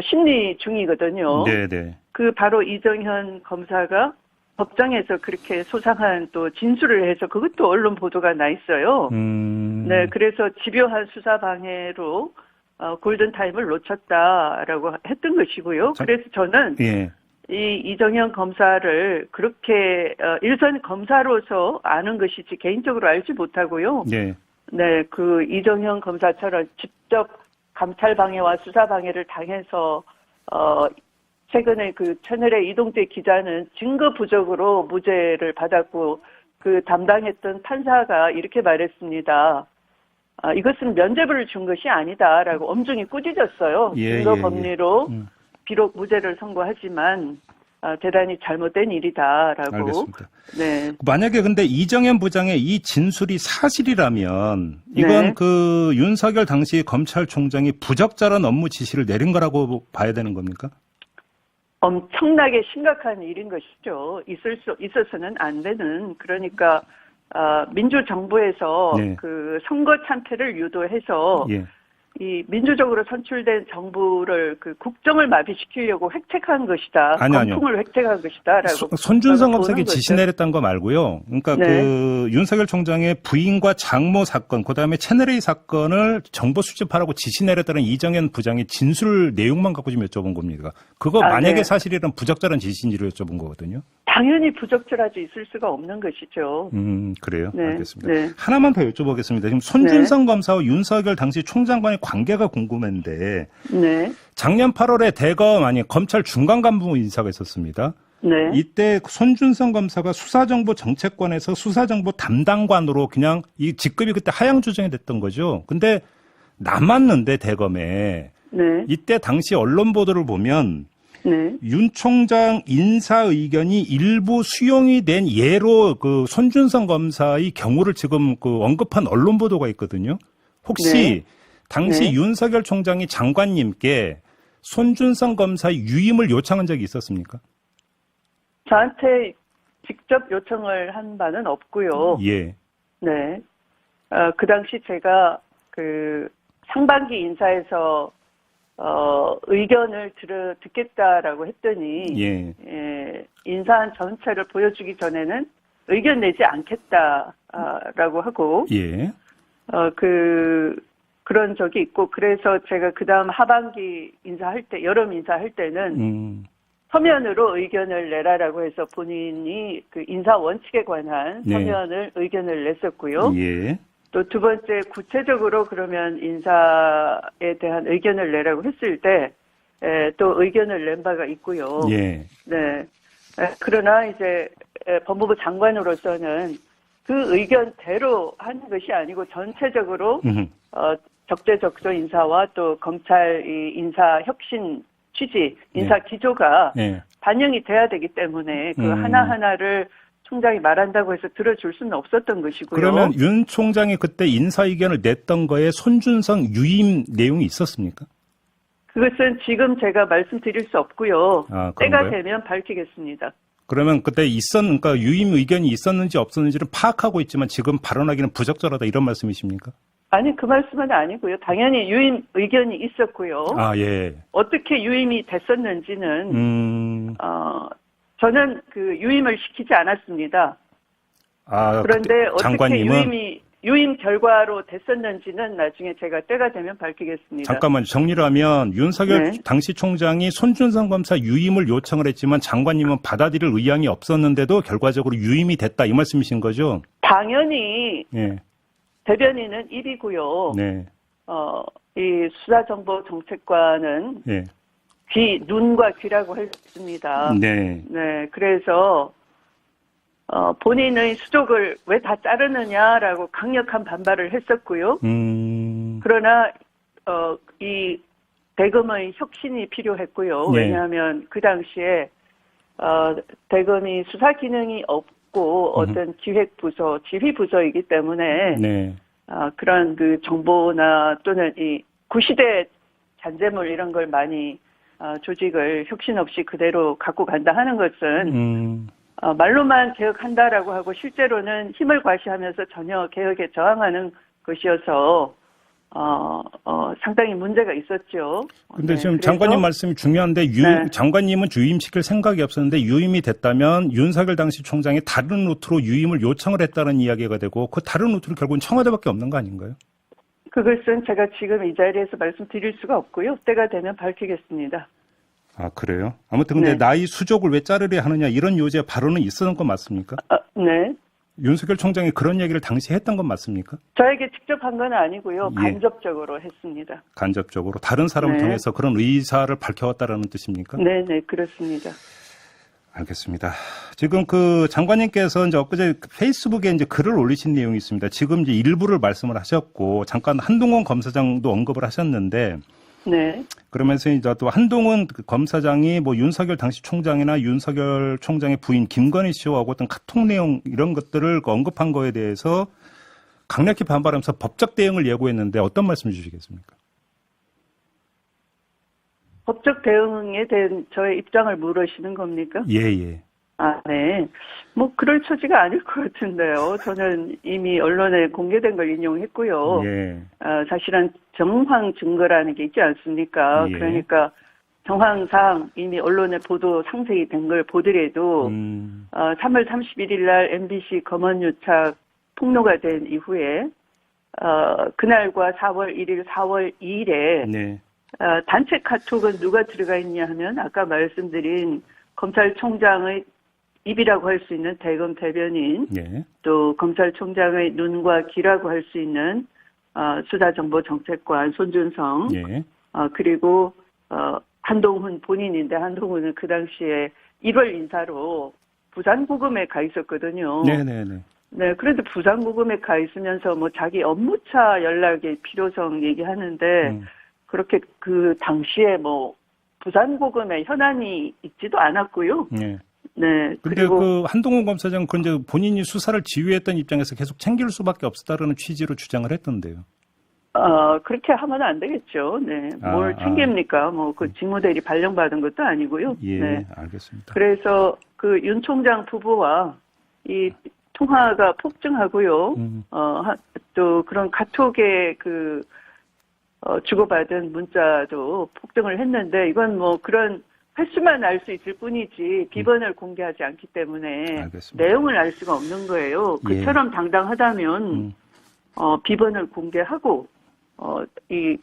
심리 중이거든요.
네.
그 바로 이정현 검사가 법정에서 그렇게 소상한 또 진술을 해서 그것도 언론 보도가 나 있어요. 네, 그래서 집요한 수사 방해로 골든타임을 놓쳤다라고 했던 것이고요. 그래서 저는 이 이정현 검사를 그렇게 일선 검사로서 아는 것이지 개인적으로 알지 못하고요. 네, 그 이정현 검사처럼 직접 감찰 방해와 수사 방해를 당해서 최근에 그 채널의 이동재 기자는 증거 부족으로 무죄를 받았고 그 담당했던 판사가 이렇게 말했습니다. 이것은 면죄부를 준 것이 아니다라고 엄중히 꾸짖었어요. 증거 법리로 비록 무죄를 선고하지만 대단히 잘못된 일이다라고.
알겠습니다.
네.
만약에 근데 이정현 부장의 이 진술이 사실이라면 이건 그 윤석열 당시 검찰총장이 부적절한 업무 지시를 내린 거라고 봐야 되는 겁니까?
엄청나게 심각한 일인 것이죠. 있어서는 안 되는. 그러니까 민주정부에서 그 선거 참패를 유도해서 이 민주적으로 선출된 정부를 그 국정을 마비시키려고 획책한 것이다. 검풍을 획책한 것이다라고.
손준성 검사에게 지시 내렸던 거 말고요. 그러니까 그 윤석열 총장의 부인과 장모 사건, 그다음에 채널A 사건을 정보 수집하라고 지시 내렸다는 이정현 부장의 진술 내용만 갖고 좀 여쭤본 겁니다. 그거 만약에 사실이라면 부적절한 지시인지를 여쭤본 거거든요.
당연히 부적절하지 있을 수가 없는 것이죠.
그래요?
네.
알겠습니다.
네.
하나만 더 여쭤보겠습니다. 지금 손준성 검사와 윤석열 당시 총장 간의 관계가 궁금한데
네.
작년 8월에 대검 아니 검찰 중간간부 인사가 있었습니다.
네.
이때 손준성 검사가 수사정보 정책관에서 수사정보 담당관으로 그냥 이 직급이 그때 하향 조정이 됐던 거죠. 근데 남았는데 대검에
네.
이때 당시 언론 보도를 보면
네.
윤 총장 인사 의견이 일부 수용이 된 예로 그 손준성 검사의 경우를 지금 그 언급한 언론 보도가 있거든요. 혹시
네.
당시
네.
윤석열 총장이 장관님께 손준성 검사의 유임을 요청한 적이 있었습니까?
저한테 직접 요청을 한 바는 없고요.
예.
네. 그 당시 제가 그 상반기 인사에서 의견을 듣겠다라고 했더니,
예.
인사안 전체를 보여주기 전에는 의견 내지 않겠다라고 하고,
예.
그런 적이 있고, 그래서 제가 그 다음 하반기 인사할 때, 여름 인사할 때는, 서면으로 의견을 내라라고 해서 본인이 그 인사 원칙에 관한 서면을 의견을 냈었고요.
예.
또 두 번째 구체적으로 그러면 인사에 대한 의견을 내라고 했을 때 또 의견을 낸 바가 있고요.
예.
네. 그러나 이제 법무부 장관으로서는 그 의견대로 하는 것이 아니고 전체적으로 적재적소 인사와 또 검찰 이 인사 혁신 취지, 인사 기조가 반영이 돼야 되기 때문에 그 하나하나를 총장이 말한다고 해서 들어줄 수는 없었던 것이고요.
그러면 윤 총장이 그때 인사 의견을 냈던 거에 손준성 유임 내용이 있었습니까?
그것은 지금 제가 말씀드릴 수 없고요.
아,
때가 되면 밝히겠습니다.
그러면 그때 그러니까 유임 의견이 있었는지 없었는지를 파악하고 있지만 지금 발언하기는 부적절하다 이런 말씀이십니까?
아니, 그 말씀은 아니고요. 당연히 유임 의견이 있었고요.
아, 예.
어떻게 유임이 됐었는지는 저는 그 유임을 시키지 않았습니다.
아,
그런데 어떻게
장관님은
유임 결과로 됐었는지는 나중에 제가 때가 되면 밝히겠습니다.
잠깐만 정리를 하면 윤석열 당시 총장이 손준성 검사 유임을 요청을 했지만 장관님은 받아들일 의향이 없었는데도 결과적으로 유임이 됐다 이 말씀이신 거죠?
당연히
예.
대변인은 1이고요.
네.
이 수사정보정책관은 눈과 귀라고 했습니다.
네.
네, 그래서 본인의 수족을 왜 다 자르느냐라고 강력한 반발을 했었고요. 그러나 이 대검의 혁신이 필요했고요. 왜냐하면 그 당시에 대검이 수사 기능이 없고 어떤 기획부서, 지휘부서이기 때문에 그런 그 정보나 또는 이 구시대 잔재물 이런 걸 많이 조직을 혁신 없이 그대로 갖고 간다 하는 것은 말로만 개혁한다라고 하고 실제로는 힘을 과시하면서 전혀 개혁에 저항하는 것이어서 상당히 문제가 있었죠.
근데 지금 장관님 말씀이 중요한데 장관님은 유임시킬 생각이 없었는데 유임이 됐다면 윤석열 당시 총장이 다른 루트로 유임을 요청을 했다는 이야기가 되고 그 다른 루트는 결국은 청와대밖에 없는 거 아닌가요?
그것은 제가 지금 이 자리에서 말씀드릴 수가 없고요. 때가 되면 밝히겠습니다.
아, 그래요? 아무튼 근데 나의 수족을 왜 자르려 하느냐 이런 요지의 발언은 있었던 건 맞습니까?
네.
윤석열 총장이 그런 얘기를 당시에 했던 건 맞습니까?
저에게 직접 한 건 아니고요. 간접적으로 했습니다.
간접적으로 다른 사람을 통해서 그런 의사를 밝혀왔다라는 뜻입니까?
네, 그렇습니다.
알겠습니다. 지금 그 장관님께서 이제 엊그제 페이스북에 이제 글을 올리신 내용이 있습니다. 지금 이제 일부를 말씀을 하셨고 잠깐 한동훈 검사장도 언급을 하셨는데 그러면서 이제 또 한동훈 검사장이 뭐 윤석열 당시 총장이나 윤석열 총장의 부인 김건희 씨하고 어떤 카톡 내용 이런 것들을 언급한 거에 대해서 강력히 반발하면서 법적 대응을 예고했는데 어떤 말씀 주시겠습니까?
법적 대응에 대한 저의 입장을 물으시는 겁니까?
예.
아, 네. 뭐 그럴 처지가 아닐 것 같은데요. 저는 이미 언론에 공개된 걸 인용했고요. 사실은 정황 증거라는 게 있지 않습니까? 그러니까 정황상 이미 언론에 보도 상세히 된 걸 보더라도 3월 31일 날 MBC 검언유착 폭로가 된 이후에 그날과 4월 1일, 4월 2일에 단체 카톡은 누가 들어가 있냐 하면 아까 말씀드린 검찰총장의 입이라고 할 수 있는 대검 대변인,
예.
또 검찰총장의 눈과 귀라고 할 수 있는 수사정보정책관 손준성,
예.
그리고 한동훈 본인인데 한동훈은 그 당시에 1월 인사로 부산고검에 가 있었거든요.
네네네.
네, 그런데 부산고검에 가 있으면서 뭐 자기 업무차 연락의 필요성 얘기하는데 그렇게 그 당시에 뭐 부산고검에 현안이 있지도 않았고요.
네.
네.
근데
그리고
그 한동훈 검사장 그 이제 본인이 수사를 지휘했던 입장에서 계속 챙길 수밖에 없었다라는 취지로 주장을 했던데요.
그렇게 하면 안 되겠죠. 네. 뭘 챙깁니까? 뭐 그 직무대리 발령받은 것도 아니고요.
예,
네.
알겠습니다.
그래서 그 윤 총장 부부와 이 통화가 폭증하고요. 또 그런 카톡에 주고받은 문자도 폭증을 했는데 이건 뭐 그런 횟수만 알 수 있을 뿐이지 비번을 공개하지 않기 때문에
알겠습니다.
내용을 알 수가 없는 거예요.
예.
그처럼 당당하다면 비번을 공개하고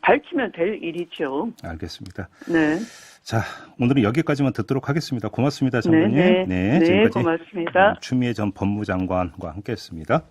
밝히면 될 일이죠.
알겠습니다.
네.
자, 오늘은 여기까지만 듣도록 하겠습니다. 고맙습니다, 장관님.
네,
지금까지
고맙습니다.
추미애 전 법무장관과 함께했습니다.